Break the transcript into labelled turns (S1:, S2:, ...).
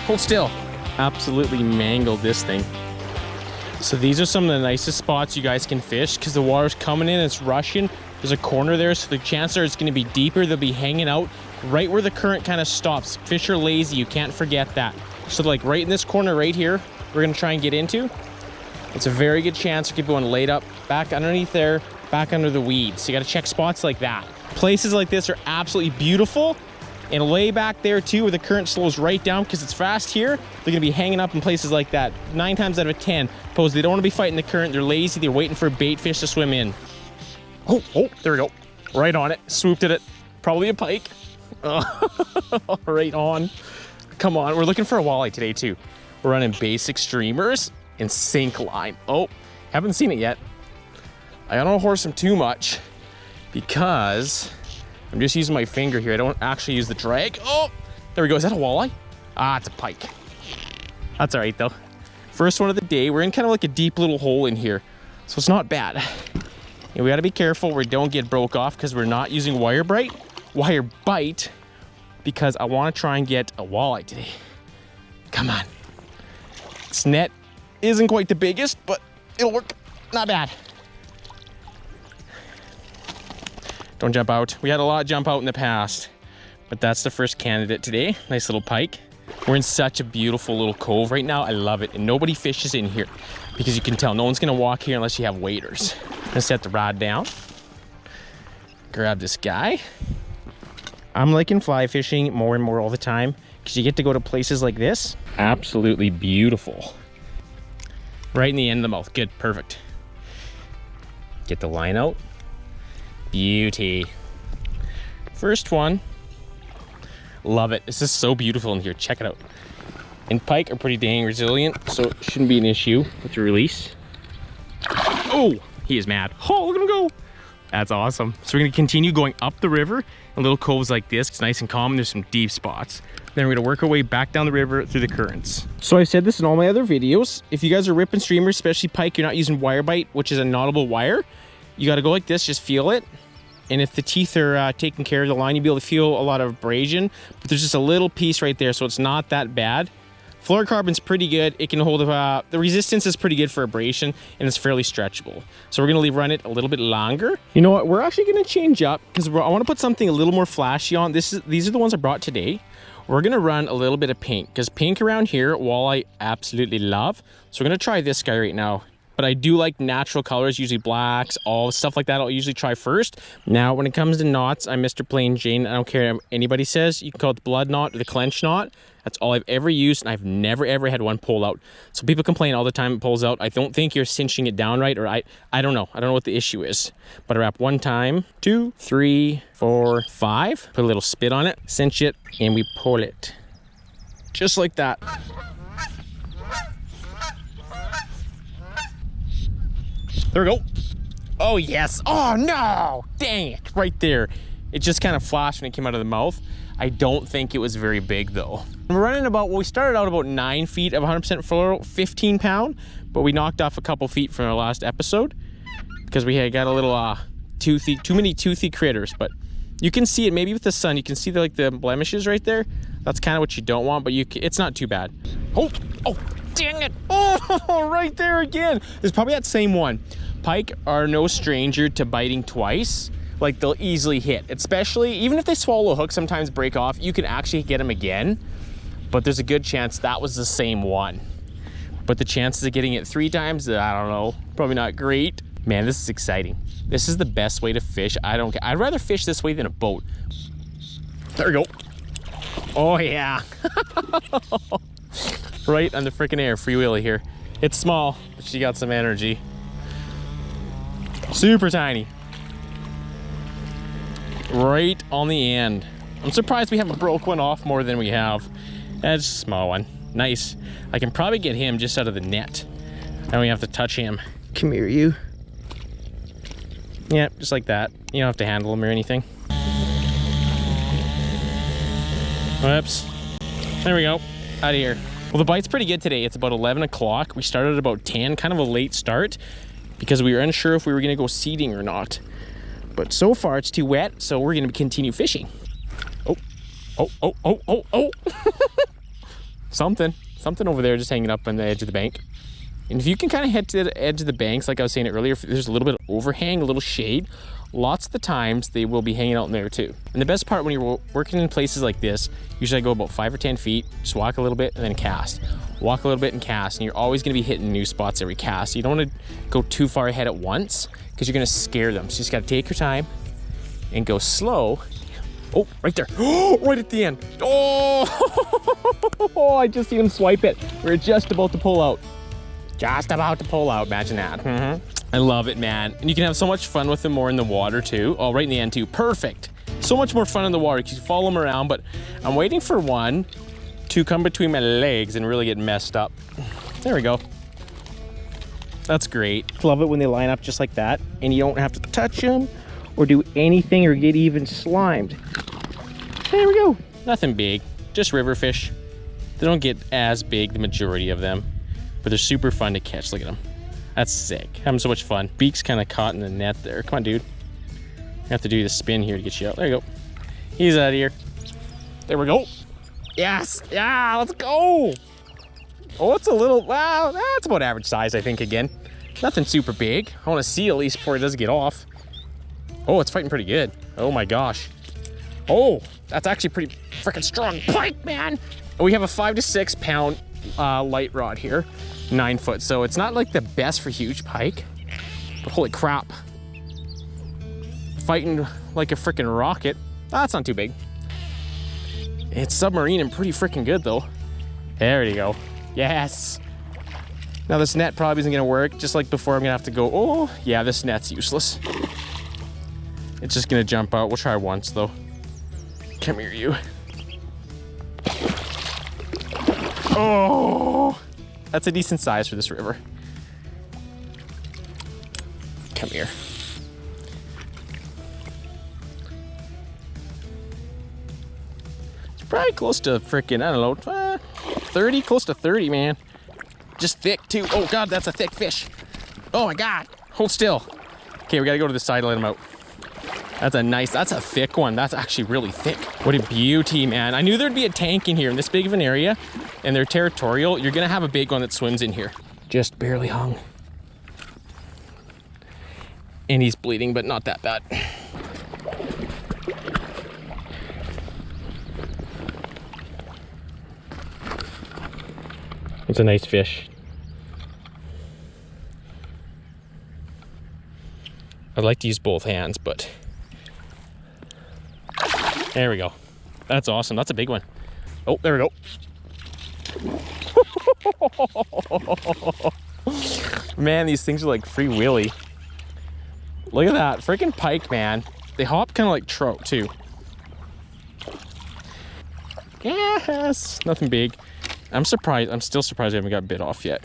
S1: Hold still. Absolutely mangled this thing. So these are some of the nicest spots you guys can fish because the water's coming in, it's rushing. There's a corner there, so the chances are it's going to be deeper. They'll be hanging out right where the current kind of stops. Fish are lazy, you can't forget that. So like right in this corner right here, we're going to try and get into. It's a very good chance to keep going laid up, back underneath there, back under the weeds. So you got to check spots like that. Places like this are absolutely beautiful. And lay back there too where the current slows right down because it's fast here. They're going to be hanging up in places like that. 9 times out of 10, suppose they don't want to be fighting the current. They're lazy. They're waiting for bait fish to swim in. Oh, there we go. Right on it. Swooped at it. Probably a pike. Right on. Come on. We're looking for a walleye today too. We're running basic streamers and sink line. Oh, haven't seen it yet. I don't horse them too much because I'm just using my finger here. I don't actually use the drag. Oh, there we go. Is that a walleye? Ah, it's a pike. That's all right though. First one of the day. We're in kind of like a deep little hole in here, so it's not bad. And we got to be careful we don't get broke off because we're not using wire bite because I want to try and get a walleye today. Come on. This net isn't quite the biggest, but it'll work. Not bad. Don't jump out. We had a lot jump out in the past, but that's the first candidate today. Nice little pike. We're in such a beautiful little cove right now. I love it. And nobody fishes in here because you can tell no one's gonna walk here unless you have waders. I'm gonna set the rod down. Grab this guy. I'm liking fly fishing more and more all the time because you get to go to places like this. Absolutely beautiful. Right in the end of the mouth. Good, perfect. Get the line out. Beauty. First one. Love it. This is so beautiful in here. Check it out. And pike are pretty dang resilient, so it shouldn't be an issue with the release. Oh, he is mad. Oh, look at him go. That's awesome. So we're going to continue going up the river in little coves like this. It's nice and calm. There's some deep spots. Then we're going to work our way back down the river through the currents. So I've said this in all my other videos. If you guys are ripping streamers, especially pike, you're not using wire bite, which is a knottable wire. You got to go like this, just feel it. And if the teeth are taking care of the line, you'll be able to feel a lot of abrasion, but there's just a little piece right there, so it's not that bad. Fluorocarbon's pretty good. It can hold, the resistance is pretty good for abrasion, and it's fairly stretchable. So we're gonna run it a little bit longer. You know what, we're actually gonna change up, because I wanna put something a little more flashy on. These are the ones I brought today. We're gonna run a little bit of pink, because pink around here, walleye absolutely love. So we're gonna try this guy right now. But I do like natural colors, usually blacks, all stuff like that I'll usually try first. Now, when it comes to knots, I'm Mr. Plain Jane. I don't care what anybody says. You can call it the blood knot or the clench knot. That's all I've ever used, and I've never, ever had one pull out. So people complain all the time it pulls out. I don't think you're cinching it down right, or I don't know. I don't know what the issue is. But I wrap 1 time, 2, 3, 4, 5. Put a little spit on it, cinch it, and we pull it. Just like that. There we go. Oh, yes. Oh, no. Dang it. Right there. It just kind of flashed when it came out of the mouth. I don't think it was very big, though. We're running about, well, we started out about 9 feet of 100% fluoro, 15 pound, but we knocked off a couple feet from our last episode because we had got a little too many toothy critters. But you can see it maybe with the sun. You can see the blemishes right there. That's kind of what you don't want, but it's not too bad. Oh, dang it. Oh, right there again. It's probably that same one. Pike are no stranger to biting twice. Like, they'll easily hit, especially even if they swallow a hook, sometimes break off, you can actually get them again, but there's a good chance that was the same one. But the chances of getting it 3 times, I don't know, probably not great. Man, this is exciting. This is the best way to fish. I don't care. I'd rather fish this way than a boat. There we go. Oh yeah. Right on the freaking air, free wheelie here. It's small, but she got some energy. Super tiny. Right on the end. I'm surprised we haven't broke one off more than we have. That's a small one. Nice. I can probably get him just out of the net. I don't even have to touch him. Come here, you. Yeah, just like that. You don't have to handle him or anything. Whoops. There we go. Out of here. Well, the bite's pretty good today. It's about 11 o'clock. We started at about 10, kind of a late start because we were unsure if we were gonna go seeding or not. But so far it's too wet, so we're gonna continue fishing. Oh, Oh, oh, oh, oh, oh. Something over there just hanging up on the edge of the bank. And if you can kind of head to the edge of the banks, like I was saying earlier, if there's a little bit of overhang, a little shade, lots of the times they will be hanging out in there too. And the best part when you're working in places like this, usually I go about 5 or 10 feet, just walk a little bit and then cast. Walk a little bit and cast, and you're always gonna be hitting new spots every cast. You don't wanna go too far ahead at once because you're gonna scare them. So you just gotta take your time and go slow. Oh, right there. Oh, right at the end. Oh, I just seen him swipe it. We're just about to pull out. Just about to pull out, imagine that. I love it, man. And you can have so much fun with them more in the water too. Oh, right in the end too, perfect. So much more fun in the water because you follow them around, but I'm waiting for one to come between my legs and really get messed up. There we go. That's great. Love it when they line up just like that and you don't have to touch them or do anything or get even slimed. There we go. Nothing big, just river fish. They don't get as big, the majority of them, but they're super fun to catch. Look at them. That's sick. Having so much fun. Beak's kind of caught in the net there. Come on, dude. I have to do the spin here to get you out. There you go. He's out of here. There we go. Yes. Yeah, let's go. Oh, it's a little, wow, that's about average size, I think, again. Nothing super big. I want to see at least before it does get off. Oh, it's fighting pretty good. Oh my gosh. Oh, that's actually pretty freaking strong pike, man. We have a 5 to 6 pound light rod here, 9 foot. So it's not like the best for huge pike, but holy crap. Fighting like a freaking rocket. That's not too big. It's submarine and pretty freaking good though. There you go. Yes. Now this net probably isn't gonna work. Just like before, I'm gonna have to go, oh, yeah, this net's useless. It's just gonna jump out. We'll try once though. Come here, you. Oh, that's a decent size for this river. Come here. It's probably close to freaking, I don't know, 30, close to 30, man. Just thick too. Oh God, that's a thick fish. Oh my God, hold still. Okay, we gotta go to the side and let him out. That's a nice, that's a thick one. That's actually really thick. What a beauty, man. I knew there'd be a tank in here in this big of an area, and they're territorial. You're gonna have a big one that swims in here. Just barely hung. And he's bleeding, but not that bad. It's a nice fish. I'd like to use both hands, but there we go. That's awesome. That's a big one. Oh, there we go. Man, these things are like free willy. Look at that. Freaking pike, man. They hop kind of like trout, too. Yes. Nothing big. I'm surprised. I'm still surprised I haven't got bit off yet.